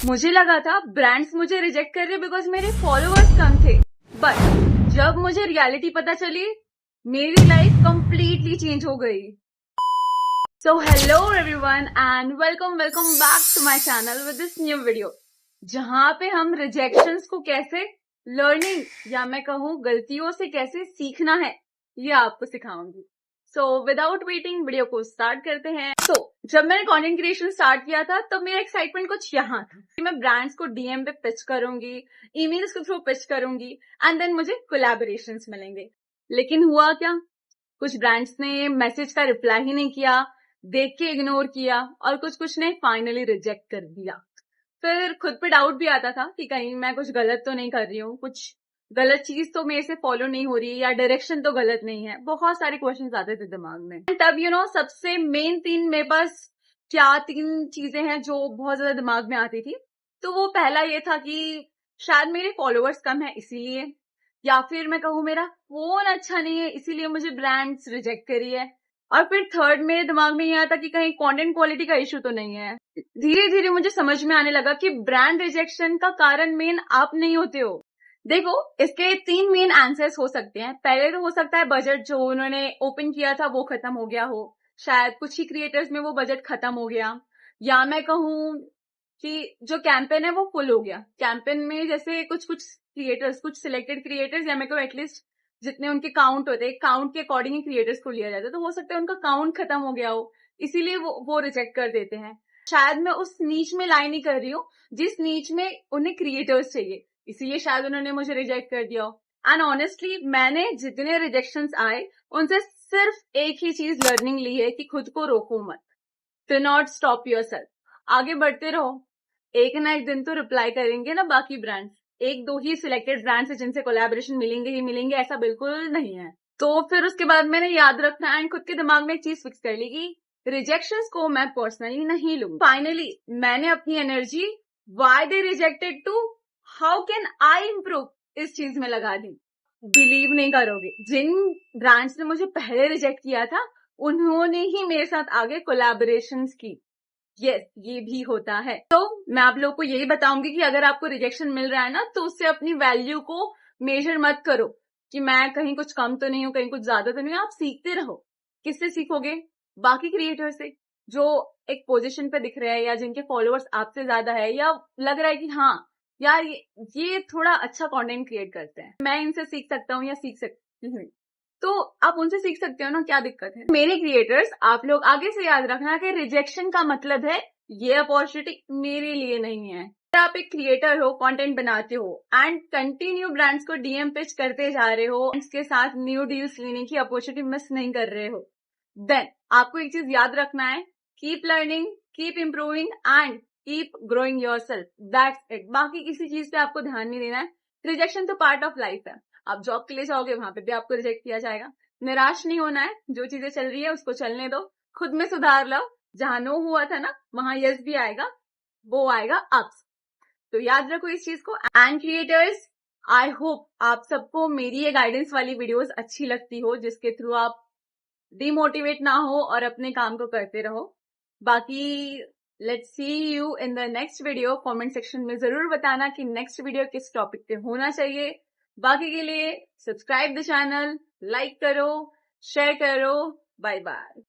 मुझे लगा था ब्रांड्स मुझे रिजेक्ट कर रहे बिकॉज मेरे फॉलोअर्स कम थे, बट जब मुझे रियलिटी पता चली मेरी लाइफ कंप्लीटली चेंज हो गई। So hello everyone and welcome back to my channel with this new video, जहां पे हम रिजेक्शंस को कैसे लर्निंग या मैं कहूँ गलतियों से कैसे सीखना है ये आपको सिखाऊंगी। सो विदाउट वेटिंग वीडियो को स्टार्ट करते हैं। जब मैंने कंटेंट क्रिएशन स्टार्ट किया था तो मेरा एक्साइटमेंट कुछ यहाँ था कि मैं ब्रांड्स को डीएम पे पिच करूंगी, ईमेल्स के थ्रू पिच करूंगी एंड देन मुझे कोलैबोरेशंस मिलेंगे। लेकिन हुआ क्या, कुछ ब्रांड्स ने मैसेज का रिप्लाई ही नहीं किया, देख के इग्नोर किया और कुछ ने फाइनली रिजेक्ट कर दिया। फिर खुद पे डाउट भी आता था कि कहीं मैं कुछ गलत तो नहीं कर रही हूँ, कुछ गलत चीज तो मेरे से फॉलो नहीं हो रही है या डायरेक्शन तो गलत नहीं है। बहुत सारे क्वेश्चंस आते थे दिमाग में। तब सबसे मेन मेरे पास तीन चीजें हैं जो बहुत ज्यादा दिमाग में आती थी। तो वो पहला ये था कि शायद मेरे फॉलोअर्स कम है इसीलिए, या फिर मैं कहूँ मेरा फोन अच्छा नहीं है इसीलिए मुझे ब्रांड्स रिजेक्ट करी है। और फिर थर्ड मेरे दिमाग में ये आता कि कहीं कंटेंट क्वालिटी का इशू तो नहीं है। धीरे धीरे मुझे समझ में आने लगा कि ब्रांड रिजेक्शन का कारण मेन आप नहीं होते हो। देखो, इसके तीन मेन आंसर्स हो सकते हैं। पहले तो हो सकता है बजट जो उन्होंने ओपन किया था वो खत्म हो गया हो, शायद कुछ ही क्रिएटर्स में वो बजट खत्म हो गया, या मैं कहूँ कि जो कैंपेन है वो फुल हो गया। कैंपेन में जैसे कुछ क्रिएटर्स, कुछ सिलेक्टेड क्रिएटर्स या मैं कहूँ एटलीस्ट जितने उनके काउंट होते हैं, काउंट के अकॉर्डिंग ही क्रिएटर्स को लिया जाता है, तो हो सकता है उनका काउंट खत्म हो गया हो, इसीलिए वो रिजेक्ट कर देते हैं। शायद मैं उस नीच में लाई नहीं कर रही हूँ जिस नीच में उन्हें क्रिएटर्स चाहिए, इसीलिए शायद उन्होंने मुझे रिजेक्ट कर दिया। एंड ऑनेस्टली मैंने जितने रिजेक्शंस आए उनसे सिर्फ एक ही चीज लर्निंग ली है कि खुद को रोको मत। डू नॉट स्टॉप योरसेल्फ, आगे बढ़ते रहो। एक ना एक दिन तो रिप्लाई करेंगे ना बाकी ब्रांड्स। एक दो ही सिलेक्टेड ब्रांड्स है जिनसे कोलैबोरेशन मिलेंगे ही मिलेंगे, ऐसा बिल्कुल नहीं है। तो फिर उसके बाद मैंने याद रखना एंड खुद के दिमाग में एक चीज फिक्स कर ली कि रिजेक्शंस को मैं पर्सनली नहीं लूंगी। फाइनली मैंने अपनी energy why they rejected to how can I improve इस चीज में लगा दी। बिलीव नहीं करोगे, जिन ब्रांड्स ने मुझे पहले रिजेक्ट किया था उन्होंने ही मेरे साथ आगे कोलैबोरेशंस की। यस, ये भी होता है। तो मैं आप लोगों को यही बताऊंगी कि अगर आपको रिजेक्शन मिल रहा है ना तो उससे अपनी वैल्यू को मेजर मत करो कि मैं कहीं कुछ कम तो नहीं हूँ, कहीं कुछ ज्यादा तो नहीं हूँ। आप सीखते रहो। किससे सीखोगे? बाकी क्रिएटर से जो एक पोजीशन पे दिख रहे हैं या जिनके फॉलोअर्स आपसे ज्यादा है, या लग रहा है कि हाँ यार ये थोड़ा अच्छा कंटेंट क्रिएट करते हैं, मैं इनसे सीख सकता हूँ या सीख सकती हूँ, तो आप उनसे सीख सकते हो ना। क्या दिक्कत है? मेरे क्रिएटर्स, आप लोग आगे से याद रखना कि रिजेक्शन का मतलब है ये अपॉर्चुनिटी मेरे लिए नहीं है। अगर आप एक क्रिएटर हो, कंटेंट बनाते हो एंड कंटिन्यू ब्रांड्स को डीएम पिच करते जा रहे हो, ब्रांड्स के साथ न्यू डील्स लेने की अपॉर्चुनिटी मिस नहीं कर रहे हो, देन आपको एक चीज याद रखना है, keep learning, keep improving and keep growing yourself. That's it. बाकी किसी चीज पे आपको ध्यान नहीं देना है। रिजेक्शन तो पार्ट ऑफ लाइफ है। आप जॉब के लिए जाओगे, वहां पे भी आपको रिजेक्ट किया जाएगा। निराश नहीं होना है, जो चीजें चल रही है उसको चलने दो, खुद में सुधार लाओ। जहां नो हुआ था ना वहां यस भी आएगा, वो आएगा अप्स। तो याद रखो इस चीज को। एंड क्रिएटर्स, आई होप आप सबको मेरी ये गाइडेंस वाली वीडियोस अच्छी लगती हो, जिसके थ्रू आप डिमोटिवेट ना हो और अपने काम को करते रहो। बाकी let's see you in the next video. Comment section में जरूर बताना कि नेक्स्ट वीडियो किस टॉपिक पे होना चाहिए। बाकी के लिए सब्सक्राइब द चैनल, लाइक करो, शेयर करो। Bye bye.